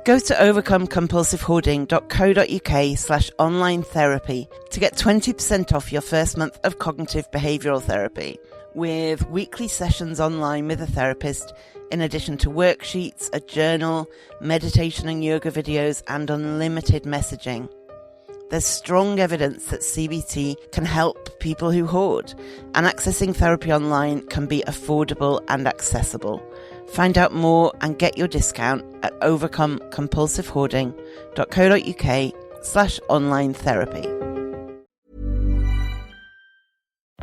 Go to overcomecompulsivehoarding.co.uk/online therapy to get 20% off your first month of cognitive behavioural therapy, with weekly sessions online with a therapist, in addition to worksheets, a journal, meditation and yoga videos, and unlimited messaging. There's strong evidence that CBT can help people who hoard, and accessing therapy online can be affordable and accessible. Find out more and get your discount at overcomecompulsivehoarding.co.uk/online therapy.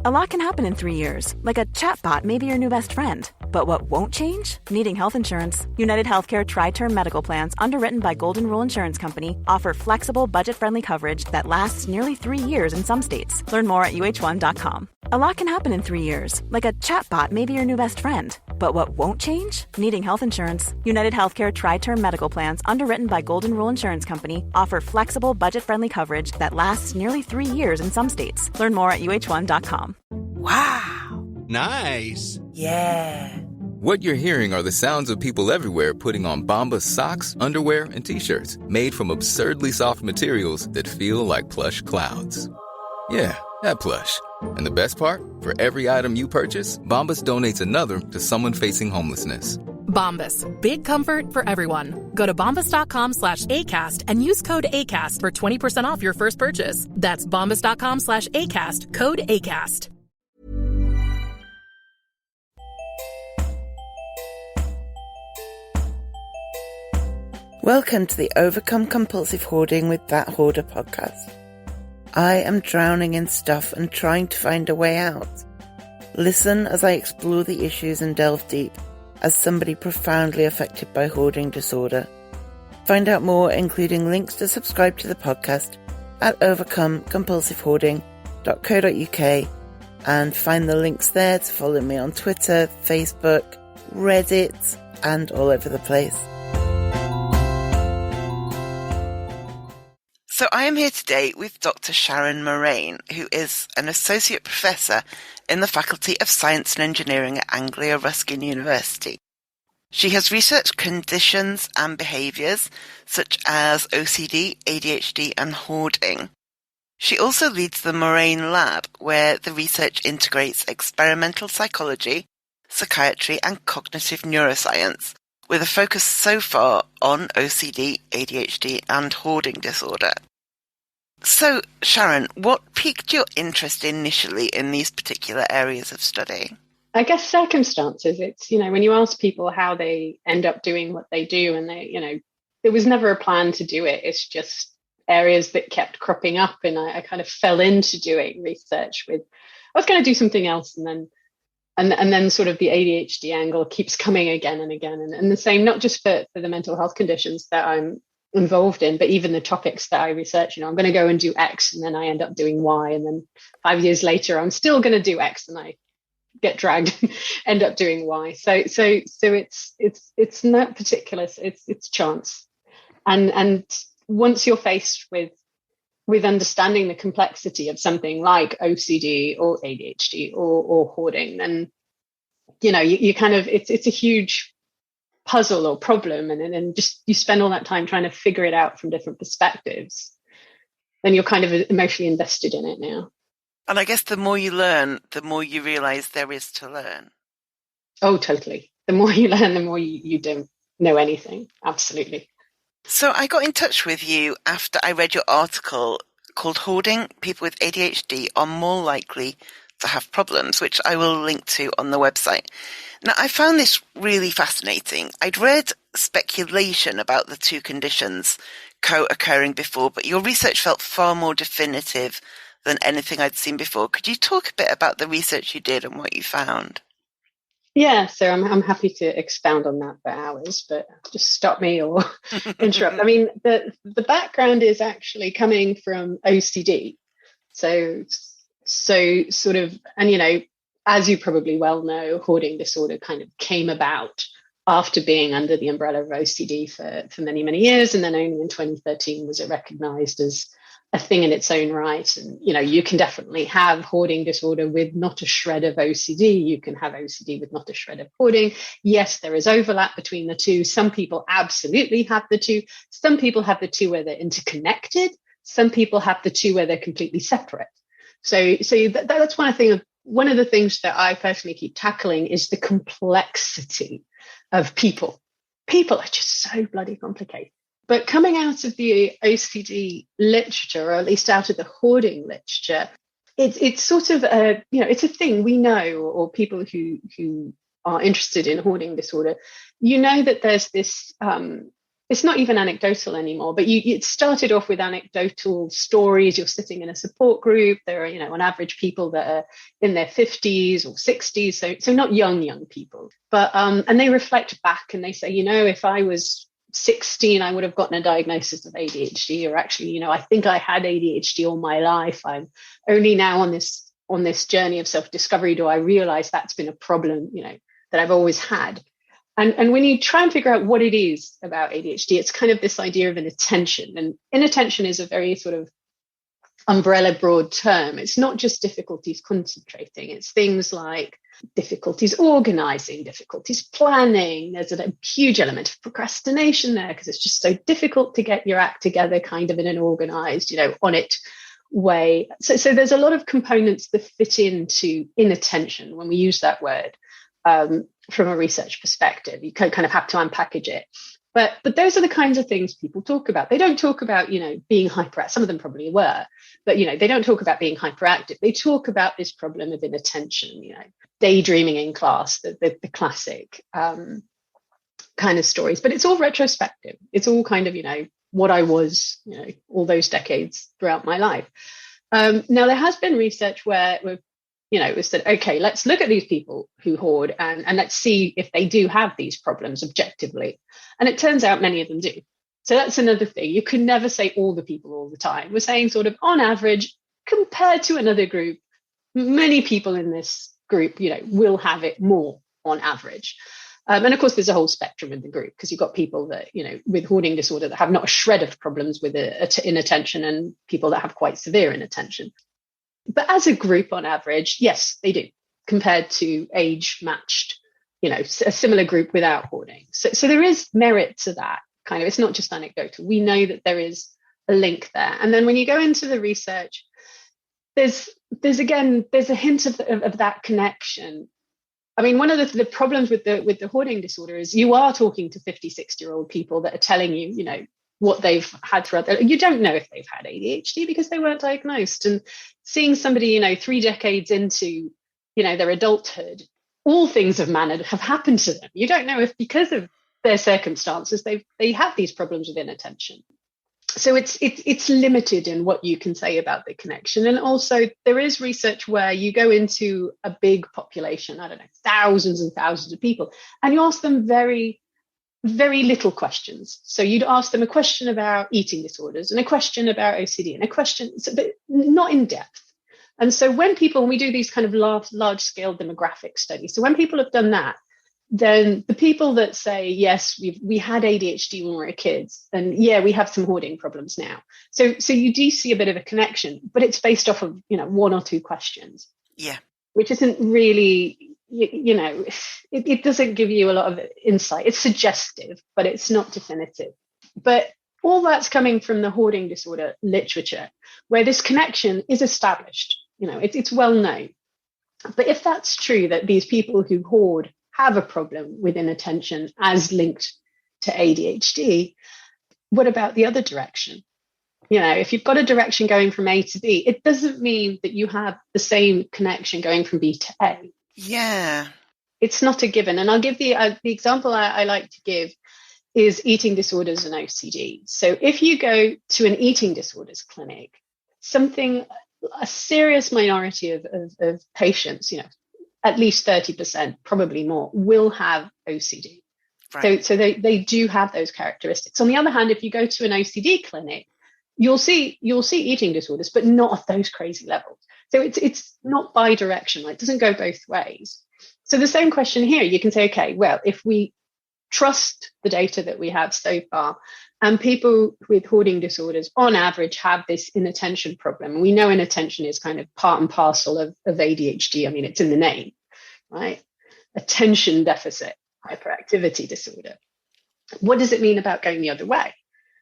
A lot can happen in 3 years, like a chatbot may be your new best friend. But what won't change? Needing health insurance. United Healthcare Tri-Term Medical Plans, underwritten by Golden Rule Insurance Company, offer flexible, budget-friendly coverage that lasts nearly 3 years in some states. Learn more at uh1.com. A lot can happen in 3 years, like a chatbot may be your new best friend. But what won't change? Needing health insurance. United Healthcare Tri-Term Medical Plans, underwritten by Golden Rule Insurance Company, offer flexible, budget-friendly coverage that lasts nearly 3 years in some states. Learn more at uh1.com. Wow! Nice! Yeah! What you're hearing are the sounds of people everywhere putting on Bombas socks, underwear, and T-shirts made from absurdly soft materials that feel like plush clouds. Yeah, that plush. And the best part? For every item you purchase, Bombas donates another to someone facing homelessness. Bombas. Big comfort for everyone. Go to bombas.com/ACAST and use code ACAST for 20% off your first purchase. That's bombas.com/ACAST, code ACAST. Welcome to the Overcome Compulsive Hoarding with That Hoarder podcast. I am drowning in stuff and trying to find a way out. Listen as I explore the issues and delve deep as somebody profoundly affected by hoarding disorder. Find out more, including links to subscribe to the podcast, at overcomecompulsivehoarding.co.uk, and find the links there to follow me on Twitter, Facebook, Reddit, and all over the place. So I am here today with Dr. Sharon Morein, who is an Associate Professor in the Faculty of Science and Engineering at Anglia Ruskin University. She has researched conditions and behaviours such as OCD, ADHD and hoarding. She also leads the Morein Lab, where the research integrates experimental psychology, psychiatry and cognitive neuroscience, with a focus so far on OCD, ADHD and hoarding disorder. So, Sharon, what piqued your interest initially in these particular areas of study? I guess circumstances. It's, when you ask people how they end up doing what they do, and there was never a plan to do it. It's just areas that kept cropping up, and I kind of fell into doing research with, I was going to do something else, and then sort of the ADHD angle keeps coming again and again. And the same, not just for the mental health conditions that I'm involved in, but even the topics that I research. I'm going to go and do X, and then I end up doing Y, and then 5 years later I'm still going to do X, and I get dragged end up doing Y. So it's not particular, it's chance. And once you're faced with understanding the complexity of something like OCD or ADHD or hoarding, then you kind of, it's a huge puzzle or problem, and just you spend all that time trying to figure it out from different perspectives, then you're kind of emotionally invested in it now. And I guess the more you learn, the more you realise there is to learn. Oh, totally. The more you learn, the more you don't know anything. Absolutely. So I got in touch with you after I read your article called Hoarding, People with ADHD Are More Likely to Have Problems, which I will link to on the website. Now, I found this really fascinating. I'd read speculation about the two conditions co-occurring before, but your research felt far more definitive than anything I'd seen before. Could you talk a bit about the research you did and what you found? Yeah, so I'm happy to expound on that for hours, but just stop me or interrupt. I mean, the background is actually coming from OCD. So sort of, and as you probably well know, hoarding disorder kind of came about after being under the umbrella of OCD for many, many years. And then only in 2013 was it recognized as a thing in its own right. And, you can definitely have hoarding disorder with not a shred of OCD. You can have OCD with not a shred of hoarding. Yes, there is overlap between the two. Some people absolutely have the two. Some people have the two where they're interconnected. Some people have the two where they're completely separate. So that's one of the things that I personally keep tackling is the complexity of people. People are just so bloody complicated. But coming out of the OCD literature, or at least out of the hoarding literature, it's sort of it's a thing we know, or people who are interested in hoarding disorder, that there's this. It's not even anecdotal anymore, but it started off with anecdotal stories. You're sitting in a support group. There are, on average, people that are in their 50s or 60s, so not young people. But and they reflect back and they say, if I was 16, I would have gotten a diagnosis of ADHD, or actually, I think I had ADHD all my life. I'm only now on this journey of self-discovery do I realize that's been a problem, that I've always had. And when you try and figure out what it is about ADHD, it's kind of this idea of inattention. And inattention is a very sort of umbrella broad term. It's not just difficulties concentrating. It's things like difficulties organizing, difficulties planning. There's a huge element of procrastination there because it's just so difficult to get your act together kind of in an organized, on it way. So there's a lot of components that fit into inattention when we use that word. From a research perspective, you kind of have to unpackage it. But those are the kinds of things people talk about. They don't talk about, being hyperactive. Some of them probably were, but, they don't talk about being hyperactive. They talk about this problem of inattention, daydreaming in class, the classic kind of stories. But it's all retrospective. It's all kind of, what I was, all those decades throughout my life. Now, there has been research where it was that, okay, let's look at these people who hoard and let's see if they do have these problems objectively. And it turns out many of them do. So that's another thing. You can never say all the people all the time. We're saying sort of on average, compared to another group, many people in this group, will have it more on average. And of course, there's a whole spectrum in the group because you've got people that, with hoarding disorder that have not a shred of problems with inattention and people that have quite severe inattention. But as a group on average, yes, they do, compared to age-matched, a similar group without hoarding. So there is merit to that kind of. It's not just anecdotal. We know that there is a link there. And then when you go into the research, there's a hint of that connection. I mean, one of the problems with the hoarding disorder is you are talking to 50, 60-year-old people that are telling you, what they've had throughout their, you don't know if they've had ADHD because they weren't diagnosed. And seeing somebody, 3 decades into, their adulthood, all things of manner have happened to them. You don't know if because of their circumstances, they have these problems with inattention. So it's limited in what you can say about the connection. And also there is research where you go into a big population, I don't know, thousands and thousands of people, and you ask them very, very little questions. So you'd ask them a question about eating disorders and a question about OCD and a question, but not in depth. And so when we do these kind of large scale demographic studies, so when people have done that, then the people that say, yes, we had ADHD when we were kids, and yeah, we have some hoarding problems now. So you do see a bit of a connection, but it's based off of, 1 or 2 questions. Yeah. Which isn't really, it doesn't give you a lot of insight. It's suggestive, but it's not definitive. But all that's coming from the hoarding disorder literature, where this connection is established. It's well known. But if that's true, that these people who hoard have a problem with inattention as linked to ADHD, what about the other direction? If you've got a direction going from A to B, it doesn't mean that you have the same connection going from B to A. Yeah. It's not a given. And I'll give the example I like to give is eating disorders and OCD. So if you go to an eating disorders clinic, a serious minority of patients, at least 30%, probably more, will have OCD. Right. So they do have those characteristics. On the other hand, if you go to an OCD clinic, you'll see eating disorders, but not at those crazy levels. So it's not bi-directional. It doesn't go both ways. So the same question here, you can say, okay, well, if we trust the data that we have so far. And people with hoarding disorders, on average, have this inattention problem. We know inattention is kind of part and parcel of ADHD. I mean, it's in the name, right? Attention deficit hyperactivity disorder. What does it mean about going the other way?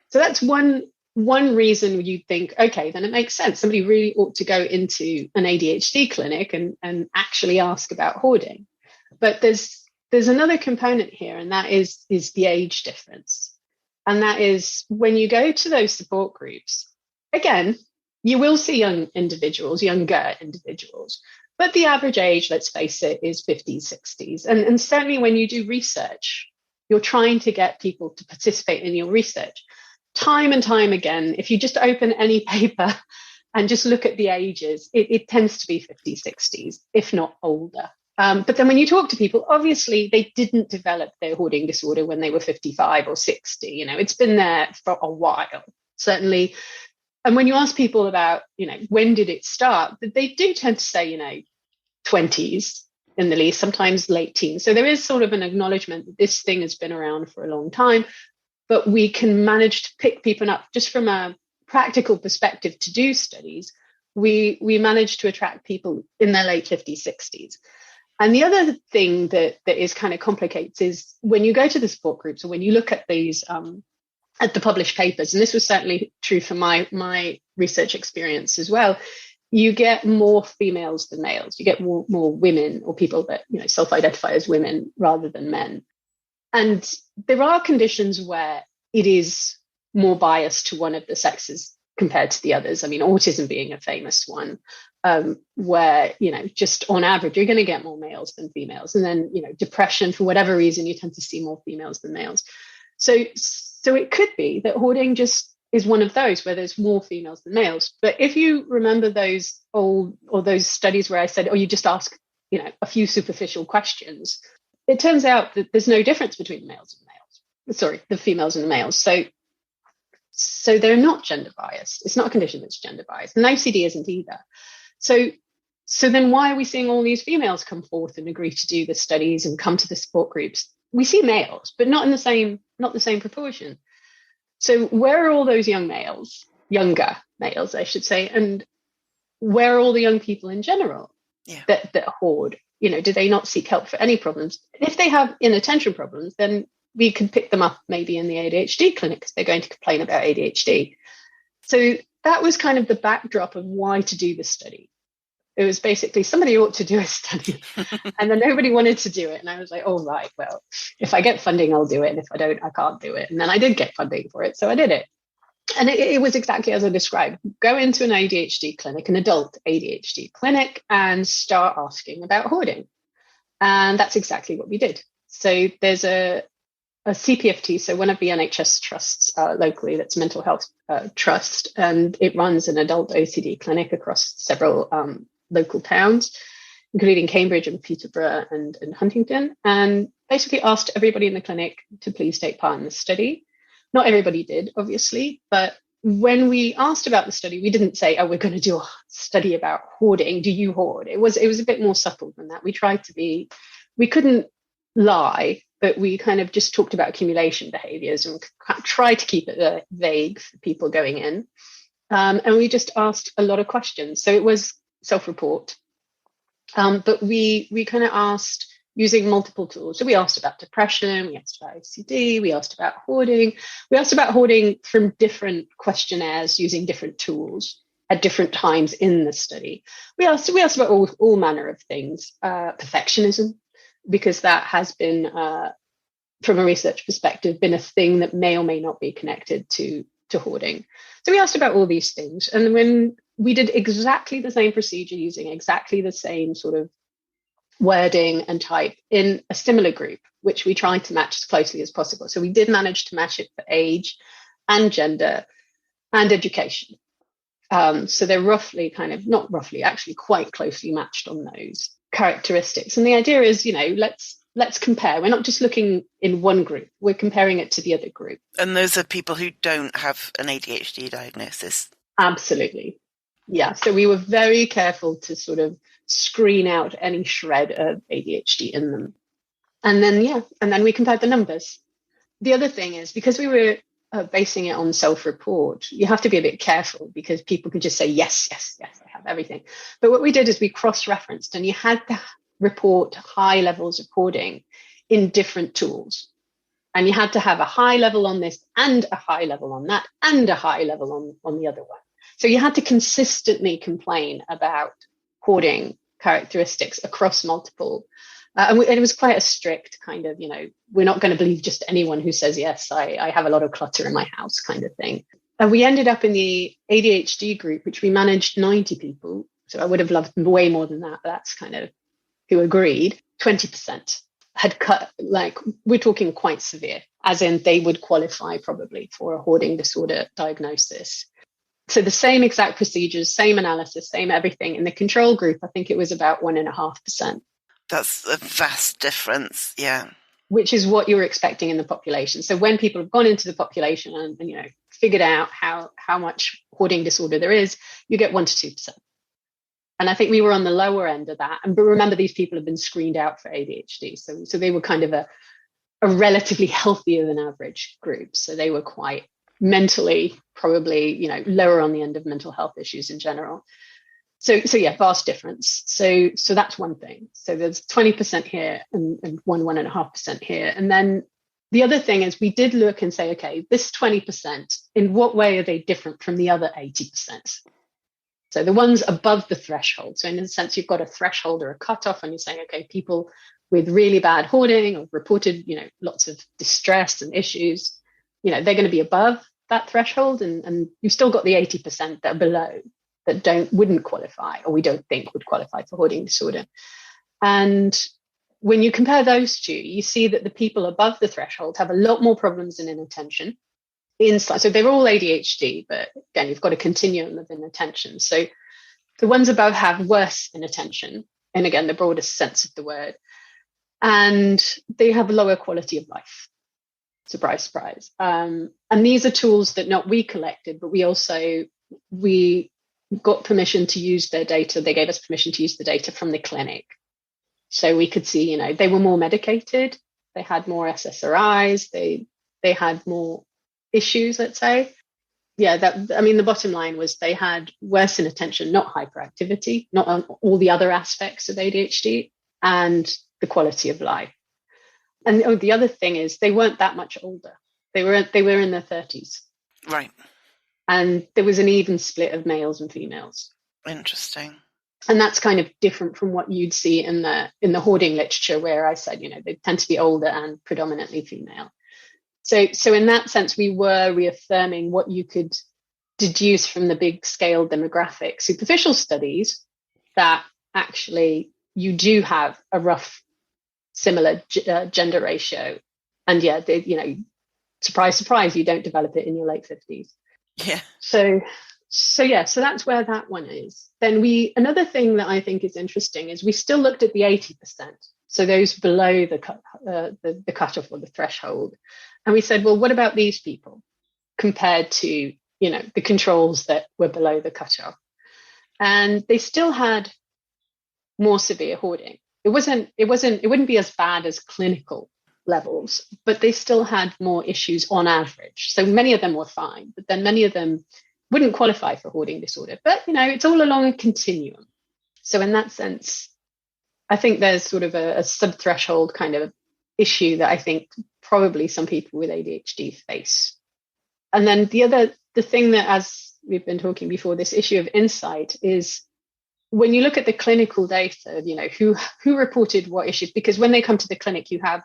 So that's one reason you think, okay, then it makes sense. Somebody really ought to go into an ADHD clinic and actually ask about hoarding. But there's another component here, and that is the age difference. And that is when you go to those support groups, again, you will see younger individuals, but the average age, let's face it, is 50s, 60s. And certainly when you do research, you're trying to get people to participate in your research. Time and time again, if you just open any paper and just look at the ages, it tends to be 50s, 60s, if not older. But then when you talk to people, obviously they didn't develop their hoarding disorder when they were 55 or 60. You know, it's been there for a while, certainly. And when you ask people about, when did it start, they do tend to say, 20s in the least, sometimes late teens. So there is sort of an acknowledgement that this thing has been around for a long time, but we can manage to pick people up just from a practical perspective to do studies. We manage to attract people in their late 50s, 60s. And the other thing that is kind of complicates is when you go to the support groups or when you look at these, at the published papers, and this was certainly true for my research experience as well, you get more females than males. You get more women or people that, self-identify as women rather than men. And there are conditions where it is more biased to one of the sexes compared to the others. I mean, autism being a famous one, where, just on average, you're going to get more males than females. And then, depression, for whatever reason, you tend to see more females than males. So it could be that hoarding just is one of those where there's more females than males. But if you remember those those studies where I said, you just ask, a few superficial questions, it turns out that there's no difference between the females and the males. So they're not gender biased. It's not a condition that's gender biased. And OCD isn't either. So then why are we seeing all these females come forth and agree to do the studies and come to the support groups? We see males, but not the same proportion. So where are all those younger males, I should say, and where are all the young people in general that hoard? Do they not seek help for any problems? If they have inattention problems, then we can pick them up maybe in the ADHD clinic because they're going to complain about ADHD. So that was kind of the backdrop of why to do the study. It was basically somebody ought to do a study and then nobody wanted to do it. And I was like, oh, right, well, if I get funding, I'll do it. And if I don't, I can't do it. And then I did get funding for it. So I did it. And it was exactly as I described. Go into an ADHD clinic, an adult ADHD clinic, and start asking about hoarding. And that's exactly what we did. So there's a CPFT, so one of the NHS trusts locally, that's a mental health trust, and it runs an adult OCD clinic across several local towns, including Cambridge and Peterborough and Huntingdon, and basically asked everybody in the clinic to please take part in the study. Not everybody did, obviously, but when we asked about the study, we didn't say, we're going to do a study about hoarding. Do you hoard? It was a bit more subtle than that. We couldn't lie, but we kind of just talked about accumulation behaviors and tried to keep it vague for people going in. And we just asked a lot of questions. So it was self-report. But we kind of asked using multiple tools. So we asked about depression, we asked about OCD, we asked about hoarding. We asked about hoarding from different questionnaires using different tools at different times in the study. We asked about all manner of things, perfectionism, because that has been, from a research perspective, been a thing that may or may not be connected to hoarding. So we asked about all these things. And when we did exactly the same procedure using exactly the same sort of wording and type in a similar group, which we tried to match as closely as possible. So we did manage to match it for age and gender and education. So they're actually quite closely matched on those characteristics. And the idea is, let's compare. We're not just looking in one group, we're comparing it to the other group. And those are people who don't have an ADHD diagnosis. Absolutely. Yeah. So we were very careful to sort of screen out any shred of ADHD in them. And then we compared the numbers. The other thing is, because we were basing it on self-report, you have to be a bit careful because people can just say, yes, I have everything. But what we did is we cross-referenced, and you had to report high levels of hoarding in different tools. And you had to have a high level on this and a high level on that and a high level on the other one. So you had to consistently complain about hoarding characteristics across multiple. And it was quite a strict kind of, we're not going to believe just anyone who says, yes, I have a lot of clutter in my house kind of thing. And we ended up in the ADHD group, which we managed 90 people. So I would have loved way more than that, but that's kind of who agreed. 20% had cut, like we're talking quite severe, as in they would qualify probably for a hoarding disorder diagnosis. So the same exact procedures, same analysis, same everything. In the control group, I think it was about 1.5%. That's a vast difference, yeah. Which is what you were expecting in the population. So when people have gone into the population and figured out how much hoarding disorder there is, you get 1 to 2%. And I think we were on the lower end of that. But remember, these people have been screened out for ADHD. So they were kind of a relatively healthier than average group. So they were quite mentally, probably, lower on the end of mental health issues in general. So yeah, vast difference. So that's one thing. So there's 20% here and 1.5% here. And then the other thing is we did look and say, okay, this 20%, in what way are they different from the other 80%? So the ones above the threshold. So in a sense, you've got a threshold or a cutoff, and you're saying, okay, people with really bad hoarding or reported, lots of distress and issues, they're going to be above that threshold, and you've still got the 80% that are below that wouldn't qualify, or we don't think would qualify for hoarding disorder. And when you compare those two, you see that the people above the threshold have a lot more problems in inattention. So they're all ADHD, but again, you've got a continuum of inattention. So the ones above have worse inattention, and again, the broadest sense of the word, and they have lower quality of life. Surprise, surprise. And these are tools that not we collected, but we got permission to use their data. They gave us permission to use the data from the clinic. So we could see, they were more medicated. They had more SSRIs. They had more issues, let's say. Yeah, the bottom line was they had worse inattention, not hyperactivity, not on all the other aspects of ADHD, and the quality of life. And the other thing is they weren't that much older. They were in their 30s. Right. And there was an even split of males and females. Interesting. And that's kind of different from what you'd see in the hoarding literature, where I said, they tend to be older and predominantly female. So in that sense, we were reaffirming what you could deduce from the big scale demographic superficial studies, that actually you do have a rough similar gender ratio. And yeah, surprise, surprise, you don't develop it in your late 50s. Yeah. So that's where that one is. Then another thing that I think is interesting is we still looked at the 80%. So those below the cutoff or the threshold. And we said, well, what about these people compared to, the controls that were below the cutoff? And they still had more severe hoarding. It wouldn't be as bad as clinical levels, but they still had more issues on average. So many of them were fine, but then many of them wouldn't qualify for hoarding disorder. But, it's all along a continuum. So in that sense, I think there's sort of a sub-threshold kind of issue that I think probably some people with ADHD face. And then the thing that, as we've been talking before, this issue of insight is when you look at the clinical data, who reported what issues, because when they come to the clinic, you have,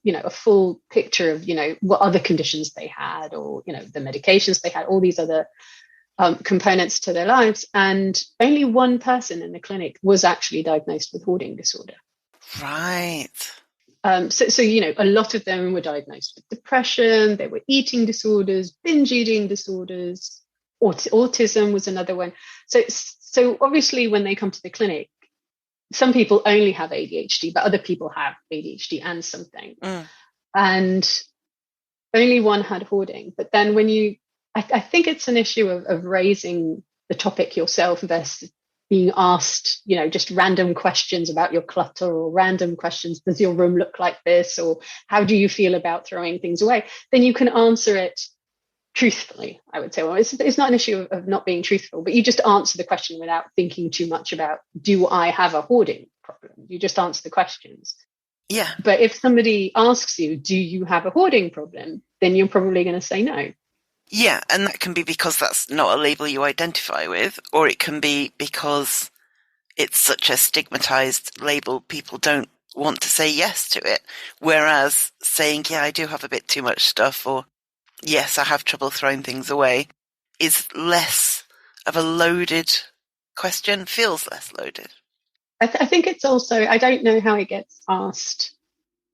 a full picture of, what other conditions they had, or, the medications they had, all these other components to their lives. And only one person in the clinic was actually diagnosed with hoarding disorder. Right. So a lot of them were diagnosed with depression. They were eating disorders, binge eating disorders. Autism was another one. So obviously when they come to the clinic, some people only have ADHD, but other people have ADHD and something. And only one had hoarding. But then I think it's an issue of raising the topic yourself versus being asked, just random questions about your clutter, or random questions, does your room look like this? Or how do you feel about throwing things away? Then you can answer it truthfully, I would say. Well, it's not an issue of not being truthful, but you just answer the question without thinking too much about, do I have a hoarding problem? You just answer the questions. Yeah. But if somebody asks you, do you have a hoarding problem? Then you're probably going to say no. Yeah, and that can be because that's not a label you identify with, or it can be because it's such a stigmatized label, people don't want to say yes to it. Whereas saying, yeah, I do have a bit too much stuff, or yes, I have trouble throwing things away, is less of a loaded question, feels less loaded. I think it's also, I don't know how it gets asked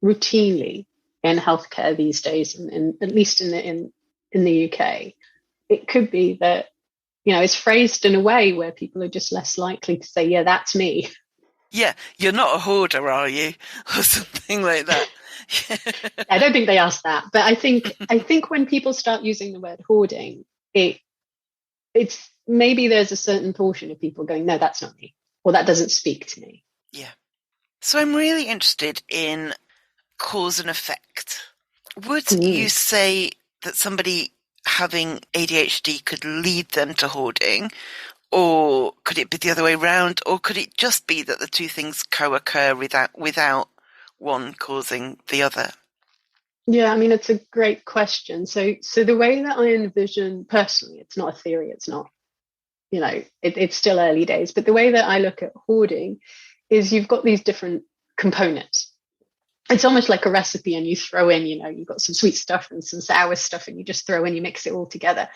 routinely in healthcare these days, and at least in the UK. It could be that, it's phrased in a way where people are just less likely to say, yeah, that's me. Yeah, you're not a hoarder, are you? Or something like that. I don't think they ask that, but I think when people start using the word hoarding, it's maybe there's a certain portion of people going, no, that's not me, or that doesn't speak to me. Yeah. So I'm really interested in cause and effect. Would you say that somebody having ADHD could lead them to hoarding, or could it be the other way around, or could it just be that the two things co-occur without one causing the other? Yeah, I mean, it's a great question. So the way that I envision personally, it's not a theory, it's not, it's still early days, but the way that I look at hoarding is you've got these different components. It's almost like a recipe, and you throw in, you've got some sweet stuff and some sour stuff, and you just throw in, you mix it all together.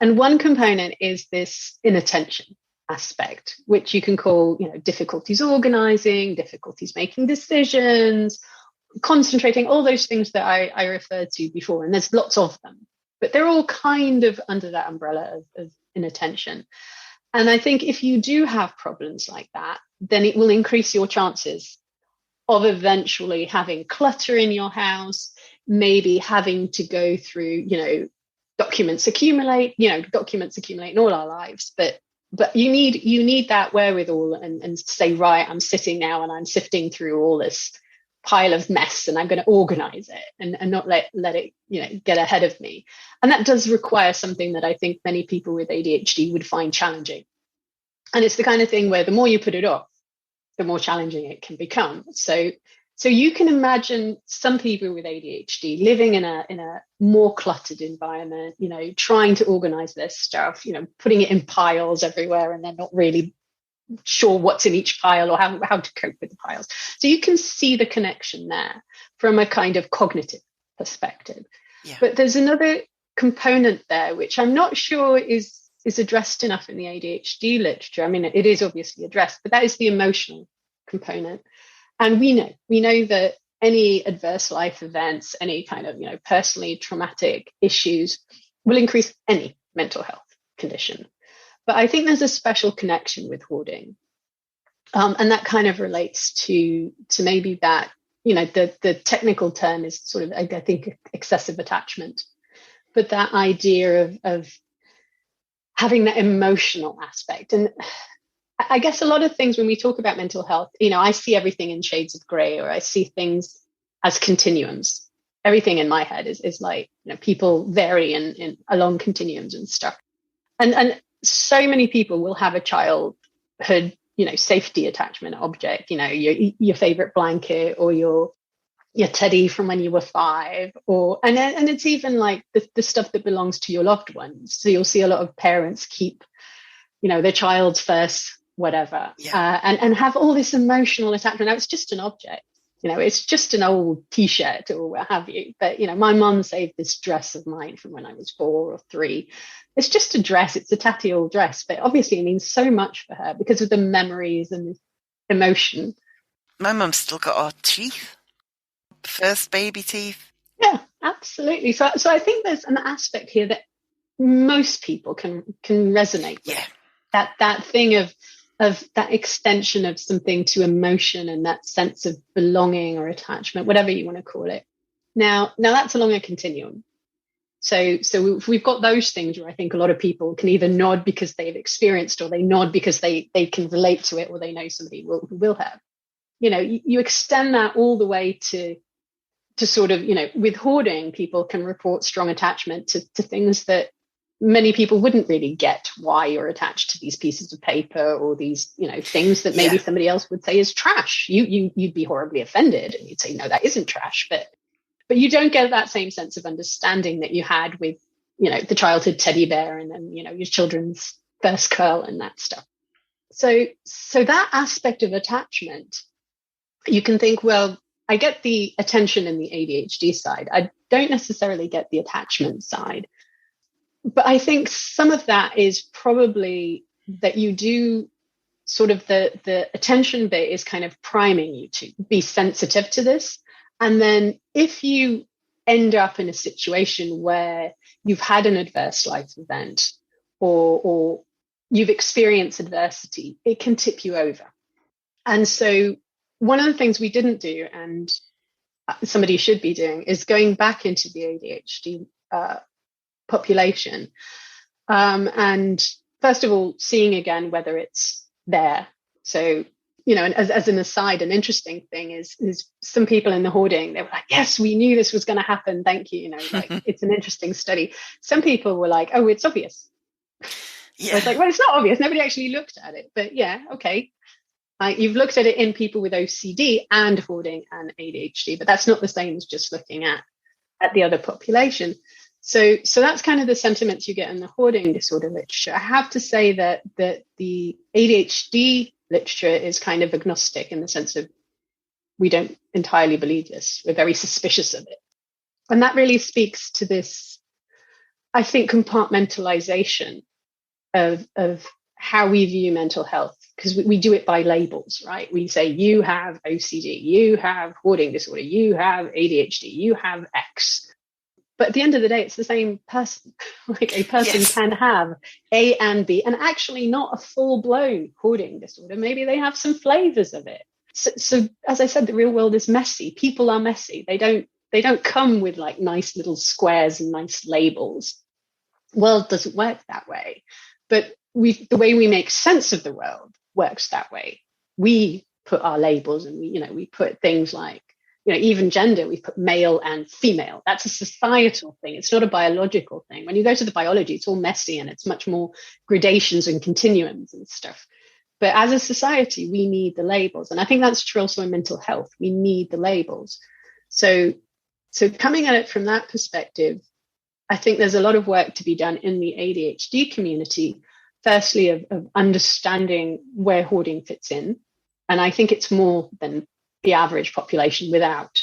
And one component is this inattention aspect, which you can call, difficulties organizing, difficulties making decisions, concentrating, all those things that I referred to before. And there's lots of them, but they're all kind of under that umbrella of inattention. And I think if you do have problems like that, then it will increase your chances of eventually having clutter in your house, maybe having to go through, documents accumulate in all our lives. But you need that wherewithal and say, right, I'm sitting now and I'm sifting through all this pile of mess, and I'm going to organize it and not let it, get ahead of me. And that does require something that I think many people with ADHD would find challenging. And it's the kind of thing where the more you put it off, the more challenging it can become. So you can imagine some people with ADHD living in a more cluttered environment, trying to organize their stuff, putting it in piles everywhere, and they're not really sure what's in each pile or how to cope with the piles. So you can see the connection there from a kind of cognitive perspective. Yeah. But there's another component there, which I'm not sure is addressed enough in the ADHD literature. I mean, it is obviously addressed, but that is the emotional component. And we know that any adverse life events, any kind of, personally traumatic issues will increase any mental health condition. But I think there's a special connection with hoarding. And that kind of relates to maybe that, the technical term is sort of, I think, excessive attachment. But that idea of having that emotional aspect. And I guess a lot of things when we talk about mental health, I see everything in shades of gray, or I see things as continuums. Everything in my head is like, people vary in along continuums and stuff. And so many people will have a childhood, safety attachment object, your favorite blanket, or your teddy from when you were 5, and it's even like the stuff that belongs to your loved ones. So you'll see a lot of parents keep, their child's first whatever, and have all this emotional attachment. Now, it's just an object, it's just an old T-shirt or what have you. But, my mum saved this dress of mine from when I was 4 or 3. It's just a dress. It's a tatty old dress, but obviously it means so much for her because of the memories and the emotion. My mum's still got our teeth. First baby teeth. Yeah, absolutely. So I think there's an aspect here that most people can resonate with. Yeah. That thing of that extension of something to emotion and that sense of belonging or attachment, whatever you want to call it. Now that's along a continuum. So we've got those things where I think a lot of people can either nod because they've experienced, or they nod because they can relate to it, or they know somebody who will have. You extend that all the way to sort of, with hoarding, people can report strong attachment to things that many people wouldn't really get why you're attached to these pieces of paper, or these, things that maybe somebody else would say is trash. You'd be horribly offended, and you'd say, no, that isn't trash. But you don't get that same sense of understanding that you had with, the childhood teddy bear, and then, your children's first curl and that stuff. So that aspect of attachment, you can think, well, I get the attention in the ADHD side. I don't necessarily get the attachment side. But I think some of that is probably that you do sort of the attention bit is kind of priming you to be sensitive to this. And then if you end up in a situation where you've had an adverse life event, or you've experienced adversity, it can tip you over. And so one of the things we didn't do, and somebody should be doing, is going back into the ADHD population. And first of all, seeing again whether it's there. So, and as an aside, an interesting thing is some people in the hoarding, they were like, yes, we knew this was going to happen. Thank you. It's an interesting study. Some people were like, oh, it's obvious. Yeah. I was like, well, it's not obvious. Nobody actually looked at it. But yeah, okay. You've looked at it in people with OCD and hoarding and ADHD, but that's not the same as just looking at the other population. So that's kind of the sentiments you get in the hoarding disorder literature. I have to say that the ADHD literature is kind of agnostic, in the sense of we don't entirely believe this. We're very suspicious of it. And that really speaks to this, I think, compartmentalization of how we view mental health, because we do it by labels, right? We say, you have OCD, you have hoarding disorder, you have ADHD, you have X. But at the end of the day, it's the same person. Like, a person can have A and B, and actually not a full-blown hoarding disorder. Maybe they have some flavors of it. So as I said, the real world is messy. People are messy. They don't come with like nice little squares and nice labels. World doesn't work that way. But the way we make sense of the world works that way. We put our labels, and we put things like, even gender, we put male and female. That's a societal thing. It's not a biological thing. When you go to the biology, it's all messy, and it's much more gradations and continuums and stuff. But as a society, we need the labels. And I think that's true also in mental health. We need the labels. So coming at it from that perspective, I think there's a lot of work to be done in the ADHD community, firstly, of understanding where hoarding fits in. And I think it's more than the average population without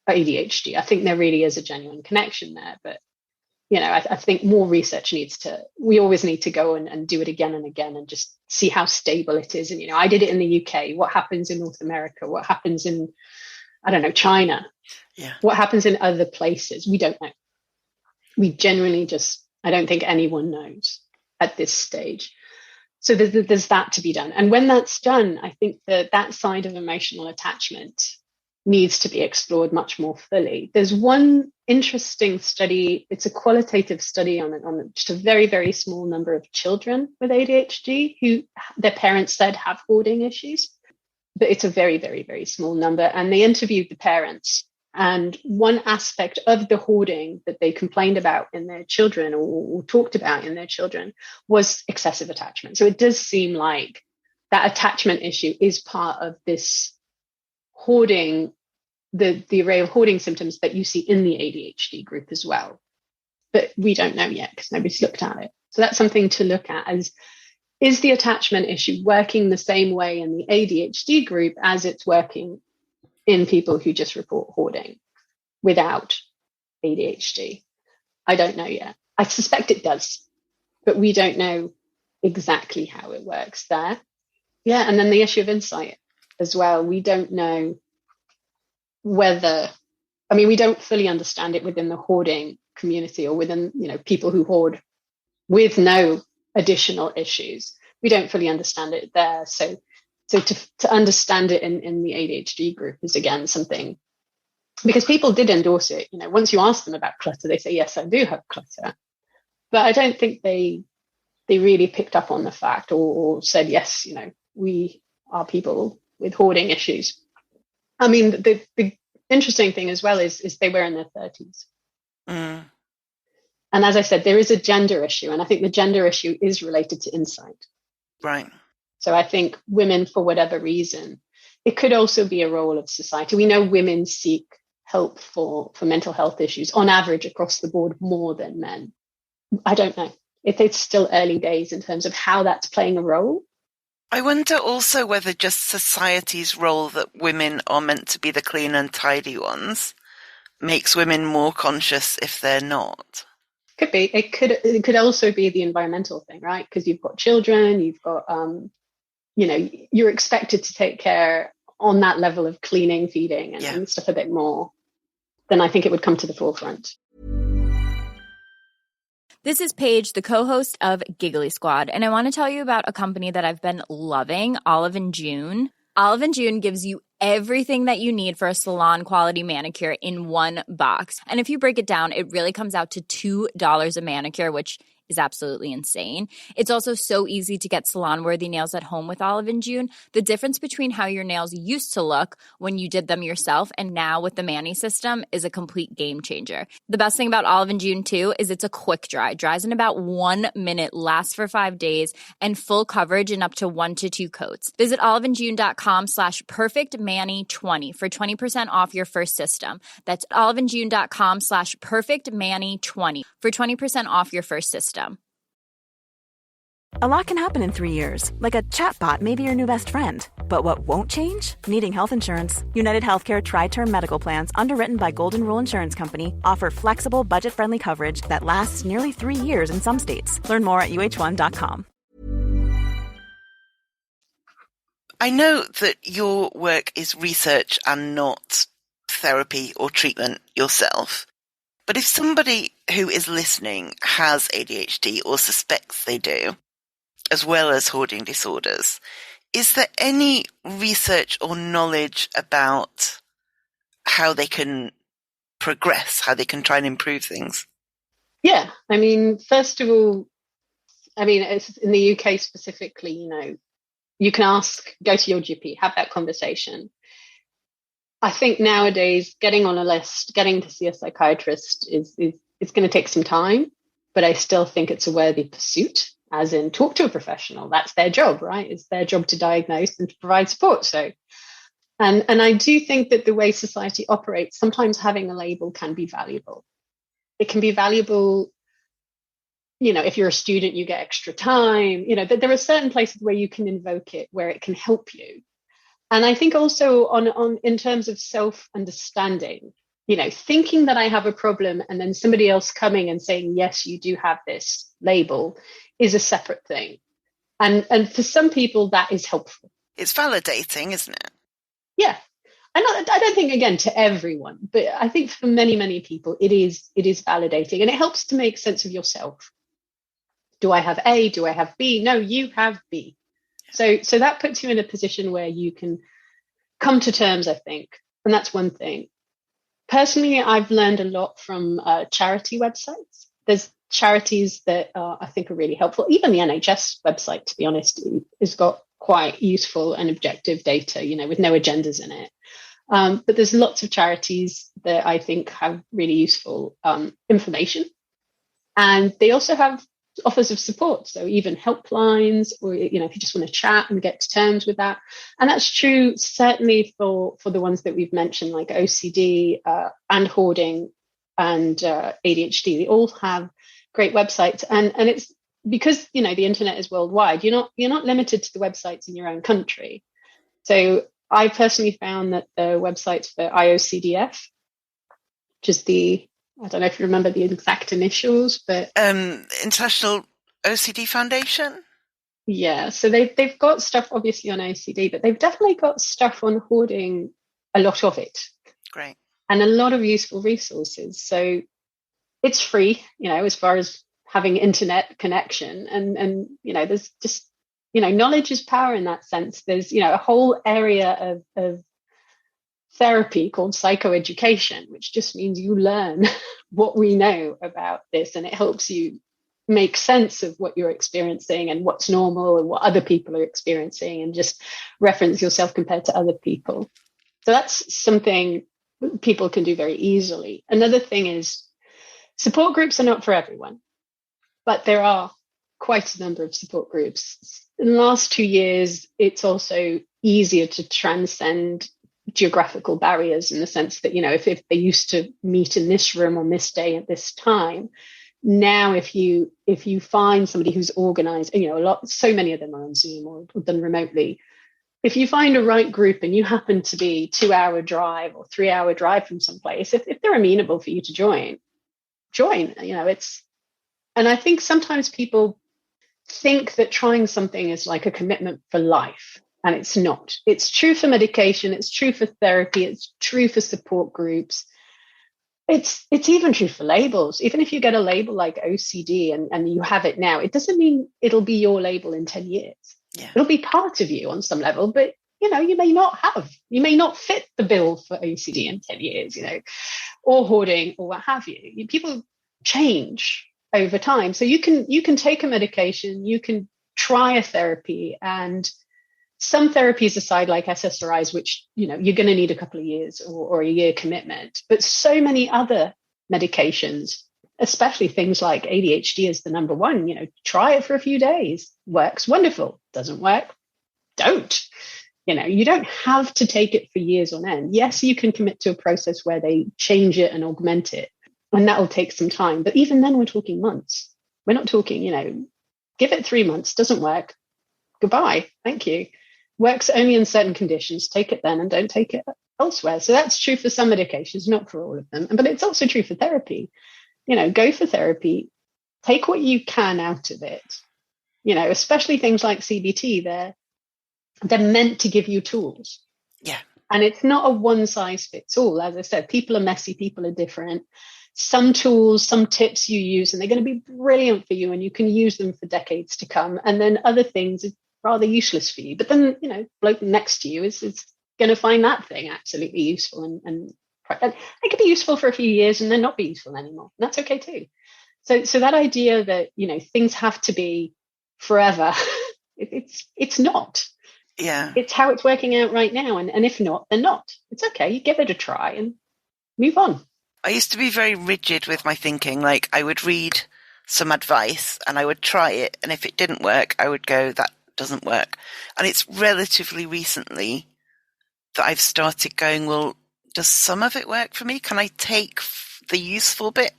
ADHD. I think there really is a genuine connection there. But, I think more research we always need to go and do it again and again, and just see how stable it is. And, I did it in the UK. What happens in North America? What happens in, I don't know, China? Yeah. What happens in other places? We don't know. We genuinely I don't think anyone knows at this stage. So there's that to be done. And when that's done, I think that side of emotional attachment needs to be explored much more fully. There's one interesting study. It's a qualitative study on just a very, very small number of children with ADHD who their parents said have hoarding issues. But it's a very, very, very small number. And they interviewed the parents. And one aspect of the hoarding that they complained about in their children, or talked about in their children, was excessive attachment. So it does seem like that attachment issue is part of this hoarding, the array of hoarding symptoms that you see in the ADHD group as well. But we don't know yet, because nobody's looked at it. So that's something to look at, as is the attachment issue working the same way in the ADHD group as it's working in people who just report hoarding without ADHD? I don't know yet. I suspect it does, but we don't know exactly how it works there. Yeah, and then the issue of insight as well. We don't know we don't fully understand it within the hoarding community, or within, people who hoard with no additional issues. We don't fully understand it there. So to understand it in the ADHD group is, again, something because people did endorse it. Once you ask them about clutter, they say, yes, I do have clutter. But I don't think they really picked up on the fact or said, yes, we are people with hoarding issues. I mean, the interesting thing as well is they were in their 30s. Mm. And as I said, there is a gender issue. And I think the gender issue is related to insight. Right. So I think women, for whatever reason, it could also be a role of society. We know women seek help for mental health issues on average across the board more than men. I don't know. It's still early days in terms of how that's playing a role. I wonder also whether just society's role that women are meant to be the clean and tidy ones makes women more conscious if they're not. Could be. It could also be the environmental thing, right? Because you've got children, you've got, you're expected to take care on that level of cleaning, feeding, and stuff a bit more. Then I think it would come to the forefront. This is Paige, the co-host of Giggly Squad, and I want to tell you about a company that I've been loving, Olive & June. Olive & June gives you everything that you need for a salon-quality manicure in one box. And if you break it down, it really comes out to $2 a manicure, which is absolutely insane. It's also so easy to get salon-worthy nails at home with Olive & June. The difference between how your nails used to look when you did them yourself and now with the Mani system is a complete game changer. The best thing about Olive & June, too, is it's a quick dry. Dries in about 1 minute, lasts for 5 days, and full coverage in up to 1 to 2 coats. Visit oliveandjune.com/perfectmani20 for 20% off your first system. That's oliveandjune.com/perfectmani20 for 20% off your first system. A lot can happen in 3 years, like a chatbot may be your new best friend. But what won't change? Needing health insurance. United Healthcare Tri-Term Medical Plans, underwritten by Golden Rule Insurance Company, offer flexible, budget-friendly coverage that lasts nearly 3 years in some states. Learn more at uh1.com. I know that your work is research and not therapy or treatment yourself. But if somebody who is listening has ADHD or suspects they do, as well as hoarding disorders, is there any research or knowledge about how they can progress, how they can try and improve things? Yeah. I mean, first of all, it's in the UK specifically, you can go to your GP, have that conversation. I think nowadays getting on a list, getting to see a psychiatrist is going to take some time, but I still think it's a worthy pursuit, as in talk to a professional. That's their job, right? It's their job to diagnose and to provide support. So, and I do think that the way society operates, sometimes having a label can be valuable. It can be valuable, if you're a student, you get extra time, there are certain places where you can invoke it, where it can help you. And I think also on in terms of self-understanding, thinking that I have a problem and then somebody else coming and saying, yes, you do have this label is a separate thing. And for some people, that is helpful. It's validating, isn't it? Yeah. And I don't think, again, to everyone, but I think for many, many people, it is validating. And it helps to make sense of yourself. Do I have A? Do I have B? No, you have B. So that puts you in a position where you can come to terms, I think. And that's one thing. Personally, I've learned a lot from charity websites. There's charities that I think are really helpful. Even the NHS website, to be honest, has got quite useful and objective data, with no agendas in it. But there's lots of charities that I think have really useful information. And they also have offers of support, so even helplines, or if you just want to chat and get to terms with that. And that's true certainly for the ones that we've mentioned, like OCD and hoarding and ADHD. They all have great websites, and it's because the internet is worldwide. You're not limited to the websites in your own country. So I personally found that the websites for IOCDF, which is I don't know if you remember the exact initials, but International OCD Foundation. Yeah, so they've got stuff obviously on OCD, but they've definitely got stuff on hoarding, a lot of it. Great. And a lot of useful resources. So it's free, as far as having internet connection, and there's just knowledge is power in that sense. There's a whole area of therapy called psychoeducation, which just means you learn what we know about this, and it helps you make sense of what you're experiencing and what's normal and what other people are experiencing, and just reference yourself compared to other people. So that's something people can do very easily. Another thing is support groups are not for everyone, but there are quite a number of support groups. In the last 2 years, it's also easier to transcend geographical barriers, in the sense that, if they used to meet in this room on this day at this time, now if you find somebody who's organized, so many of them are on Zoom or done remotely. If you find a right group and you happen to be 2-hour drive or 3-hour drive from someplace, if they're amenable for you to join, and I think sometimes people think that trying something is like a commitment for life, and it's not. It's true for medication, it's true for therapy, it's true for support groups. It's even true for labels. Even if you get a label like OCD and you have it now, it doesn't mean it'll be your label in 10 years. Yeah. It'll be part of you on some level, but you may not fit the bill for OCD in 10 years, or hoarding or what have you. People change over time. So you can take a medication, you can try a therapy, and some therapies aside, like SSRIs, which, you're going to need a couple of years or a year commitment, but so many other medications, especially things like ADHD is the number one, try it for a few days. Works, wonderful. Doesn't work, don't. You don't have to take it for years on end. Yes, you can commit to a process where they change it and augment it, and that will take some time. But even then, we're talking months. We're not talking, give it 3 months, doesn't work, goodbye, thank you. Works only in certain conditions, take it then and don't take it elsewhere. So that's true for some medications, not for all of them. But it's also true for therapy. Go for therapy, take what you can out of it. Especially things like CBT, they're meant to give you tools. Yeah. And it's not a one size fits all. As I said, people are messy, people are different. Some tools, some tips you use, and they're going to be brilliant for you and you can use them for decades to come. And then other things are rather useless for you. But then, bloke next to you is going to find that thing absolutely useful. And it could be useful for a few years and then not be useful anymore. And that's okay too. So that idea that, things have to be forever, it's not. Yeah. It's how it's working out right now. And if not, then not. It's okay. You give it a try and move on. I used to be very rigid with my thinking. Like, I would read some advice and I would try it. And if it didn't work, I would go, that doesn't work. And it's relatively recently that I've started going, well, does some of it work for me? Can I take the useful bit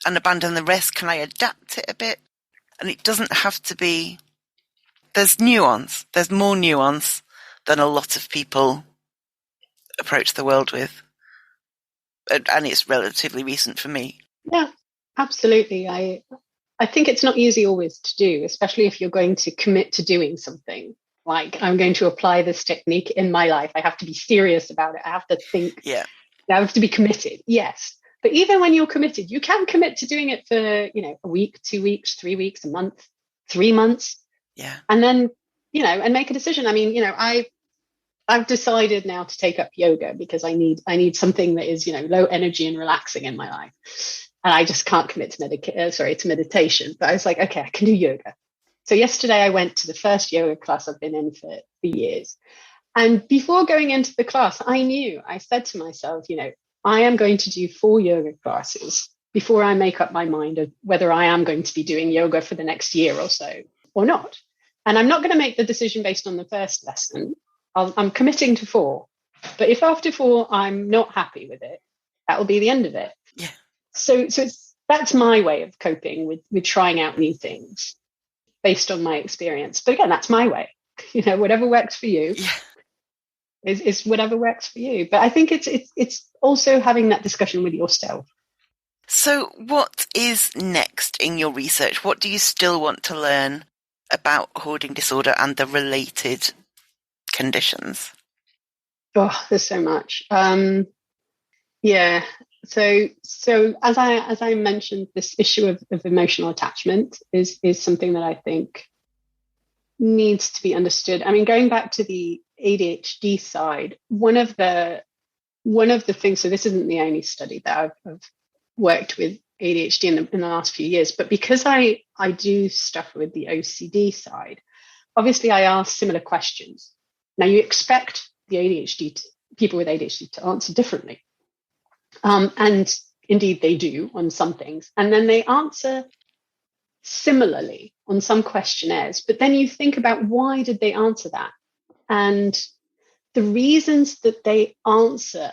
and abandon the rest? Can I adapt it a bit? And it doesn't have to be, there's nuance. There's more nuance than a lot of people approach the world with. And it's relatively recent for me. Yeah, absolutely. I think it's not easy always to do, especially if you're going to commit to doing something. Like, I'm going to apply this technique in my life. I have to be serious about it. I have to think. Yeah. I have to be committed. Yes. But even when you're committed, you can commit to doing it for, a week, 2 weeks, 3 weeks, a month, 3 months. Yeah. And then, and make a decision. I mean, I've decided now to take up yoga because I need something that is, low energy and relaxing in my life. And I just can't commit to meditation. But I was like, okay, I can do yoga. So yesterday I went to the first yoga class I've been in for years. And before going into the class, I said to myself, I am going to do 4 yoga classes before I make up my mind of whether I am going to be doing yoga for the next year or so or not. And I'm not going to make the decision based on the first lesson. I'm committing to 4. But if after 4 I'm not happy with it, that will be the end of it. Yeah. So that's my way of coping with trying out new things based on my experience. But again, that's my way. Whatever works for you is whatever works for you. But I think it's also having that discussion with yourself. So what is next in your research? What do you still want to learn about hoarding disorder and the related conditions? Oh, there's so much. Yeah. So as I mentioned, this issue of emotional attachment is something that I think needs to be understood. I mean, going back to the ADHD side, one of the one of the things, so this isn't the only study that I've worked with ADHD in the last few years, but because I do stuff with the OCD side, obviously I ask similar questions. Now you expect the people with ADHD to answer differently. And indeed they do on some things. And then they answer similarly on some questionnaires. But then you think about, why did they answer that? And the reasons that they answer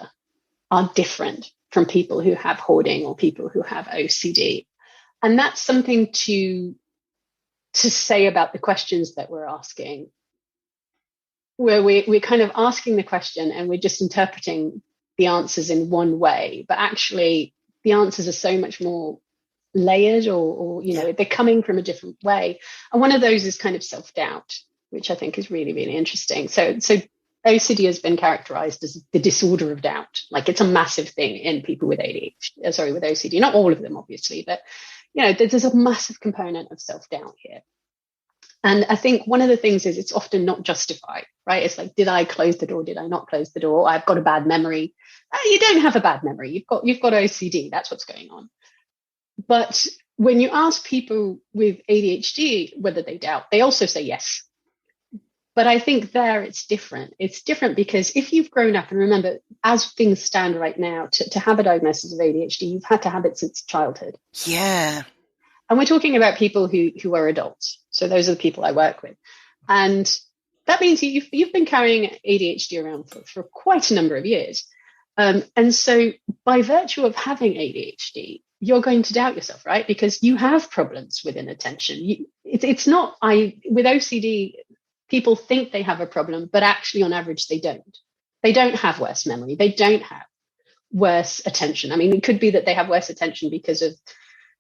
are different from people who have hoarding or people who have OCD. And that's something to say about the questions that we're asking, where we're kind of asking the question and we're just interpreting the answers in one way, but actually the answers are so much more layered, or they're coming from a different way. And one of those is kind of self-doubt, which I think is really, really interesting. So OCD has been characterized as the disorder of doubt. Like, it's a massive thing in people with with OCD. Not all of them, obviously, but there's a massive component of self-doubt here. And I think one of the things is it's often not justified, right? It's like, did I close the door? Did I not close the door? I've got a bad memory. You don't have a bad memory. You've got OCD. That's what's going on. But when you ask people with ADHD whether they doubt, they also say yes. But I think there it's different. It's different because if you've grown up, and remember, as things stand right now, to have a diagnosis of ADHD, you've had to have it since childhood. Yeah. And we're talking about people who are adults. So those are the people I work with. And that means you've been carrying ADHD around for quite a number of years. And so by virtue of having ADHD, you're going to doubt yourself, right? Because you have problems with inattention. It's not, with OCD, people think they have a problem, but actually on average, they don't. They don't have worse memory. They don't have worse attention. I mean, it could be that they have worse attention because of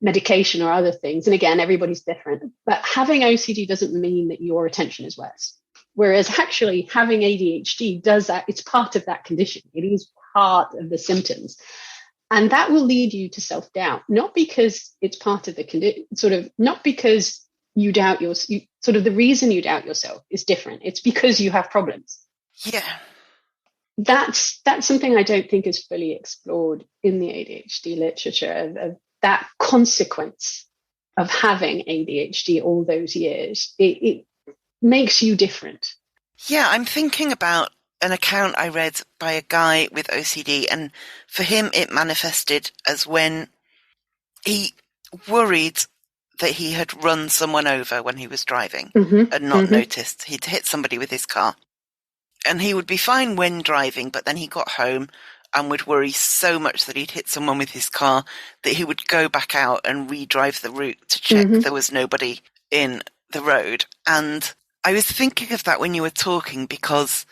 medication or other things. And again, everybody's different. But having OCD doesn't mean that your attention is worse. Whereas actually having ADHD does that. It's part of that condition. It is part of the symptoms. And that will lead you to self-doubt, not because it's part of the condition, not because you doubt the reason you doubt yourself is different. It's because you have problems. Yeah. That's something I don't think is fully explored in the ADHD literature, of that consequence of having ADHD all those years. It makes you different. Yeah, I'm thinking about an account I read by a guy with OCD, and for him it manifested as when he worried that he had run someone over when he was driving and not noticed. He'd hit somebody with his car. And he would be fine when driving, but then he got home and would worry so much that he'd hit someone with his car that he would go back out and redrive the route to check there was nobody in the road. And I was thinking of that when you were talking, because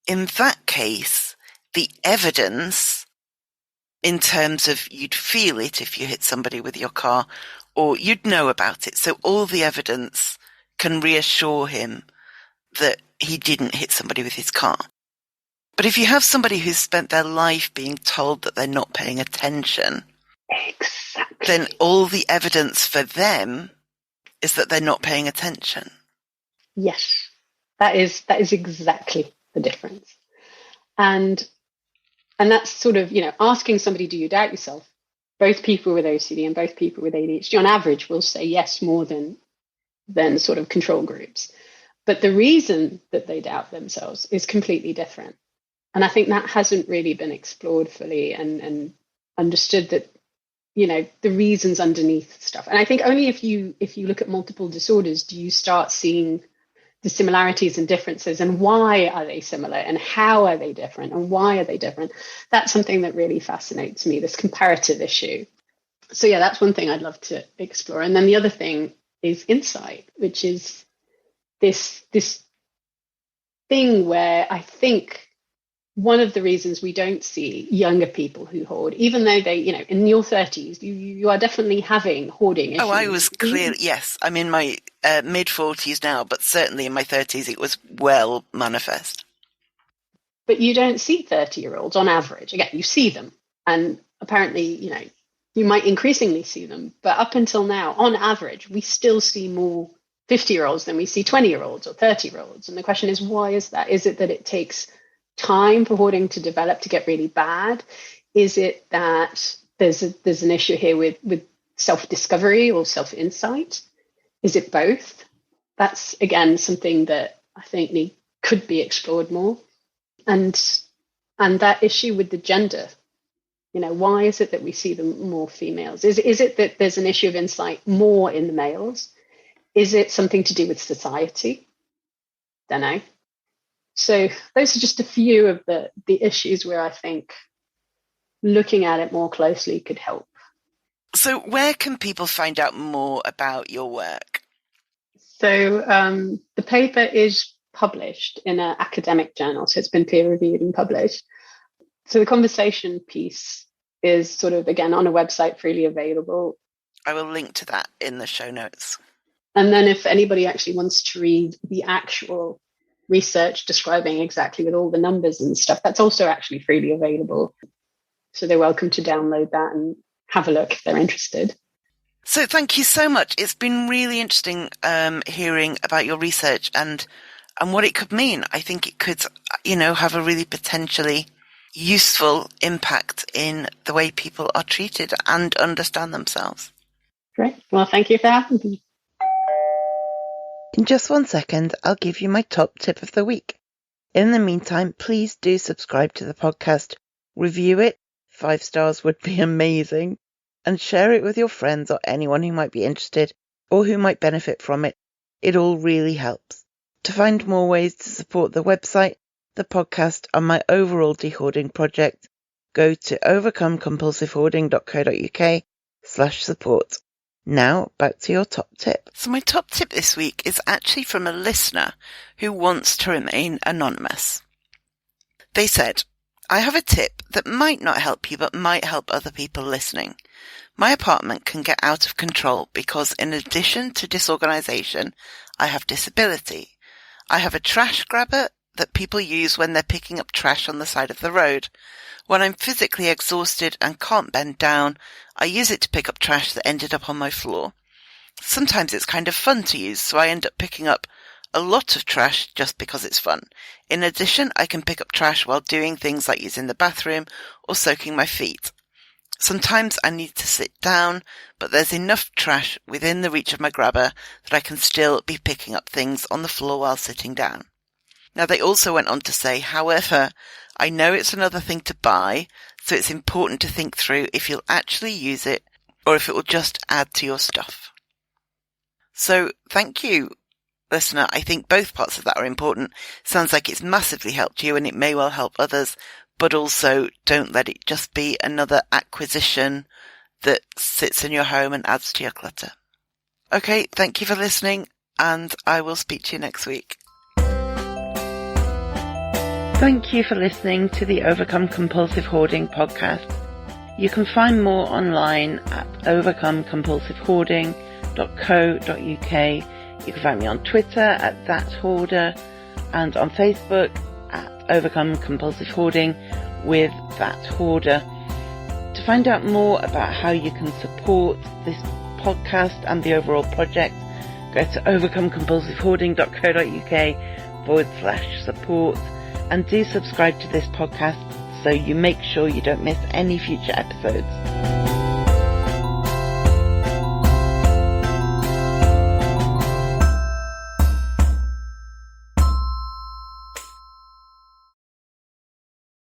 in that case, the evidence in terms of you'd feel it if you hit somebody with your car, or you'd know about it. So all the evidence can reassure him that he didn't hit somebody with his car. But if you have somebody who's spent their life being told that they're not paying attention, exactly, then all the evidence for them is that they're not paying attention. Yes, that is exactly the difference. And that's sort of, asking somebody, do you doubt yourself? Both people with OCD and both people with ADHD on average will say yes more than sort of control groups. But the reason that they doubt themselves is completely different. And I think that hasn't really been explored fully and understood, that, the reasons underneath stuff. And I think only if you look at multiple disorders do you start seeing the similarities and differences, and why are they similar, and how are they different, and why are they different. That's something that really fascinates me, this comparative issue. So yeah, that's one thing I'd love to explore. And then the other thing is insight, which is this thing where I think one of the reasons we don't see younger people who hoard, even though they, in your 30s, you are definitely having hoarding issues. Oh, I was clear. Yes, I'm in my mid-40s now, but certainly in my 30s it was well manifest. But you don't see 30-year-olds on average. Again, you see them, and apparently, you might increasingly see them. But up until now, on average, we still see more 50-year-olds than we see 20-year-olds or 30-year-olds. And the question is, why is that? Is it that it takes time for hoarding to develop to get really bad? Is it that there's an issue here with self-discovery or self-insight? Is it both? That's, again, something that I think could be explored more. And that issue with the gender, why is it that we see them more females? Is it that there's an issue of insight more in the males? Is it something to do with society? Don't know. So those are just a few of the issues where I think looking at it more closely could help. So where can people find out more about your work? So the paper is published in an academic journal, so it's been peer-reviewed and published. So the conversation piece is sort of, again, on a website, freely available. I will link to that in the show notes. And then if anybody actually wants to read the actual research describing exactly with all the numbers and stuff, that's also actually freely available. So they're welcome to download that and have a look if they're interested. So thank you so much. It's been really interesting hearing about your research and what it could mean. I think it could, have a really potentially useful impact in the way people are treated and understand themselves. Great. Well, thank you for having me. In just 1 second, I'll give you my top tip of the week. In the meantime, please do subscribe to the podcast, review it, 5 stars would be amazing, and share it with your friends or anyone who might be interested or who might benefit from it. It all really helps. To find more ways to support the website, the podcast, and my overall de-hoarding project, go to overcomecompulsivehoarding.co.uk/support. Now, back to your top tip. So my top tip this week is actually from a listener who wants to remain anonymous. They said, I have a tip that might not help you but might help other people listening. My apartment can get out of control because in addition to disorganization, I have disability. I have a trash grabber that people use when they're picking up trash on the side of the road. When I'm physically exhausted and can't bend down, I use it to pick up trash that ended up on my floor. Sometimes it's kind of fun to use, so I end up picking up a lot of trash just because it's fun. In addition, I can pick up trash while doing things like using the bathroom or soaking my feet. Sometimes I need to sit down, but there's enough trash within the reach of my grabber that I can still be picking up things on the floor while sitting down. Now, they also went on to say, however, I know it's another thing to buy, so it's important to think through if you'll actually use it or if it will just add to your stuff. So, thank you, listener. I think both parts of that are important. Sounds like it's massively helped you and it may well help others, but also don't let it just be another acquisition that sits in your home and adds to your clutter. Okay, thank you for listening, and I will speak to you next week. Thank you for listening to the Overcome Compulsive Hoarding podcast. You can find more online at overcomecompulsivehoarding.co.uk. You can find me on Twitter at @thathoarder and on Facebook at Overcome Compulsive Hoarding with That Hoarder. To find out more about how you can support this podcast and the overall project, go to overcomecompulsivehoarding.co.uk/support. And do subscribe to this podcast so you make sure you don't miss any future episodes.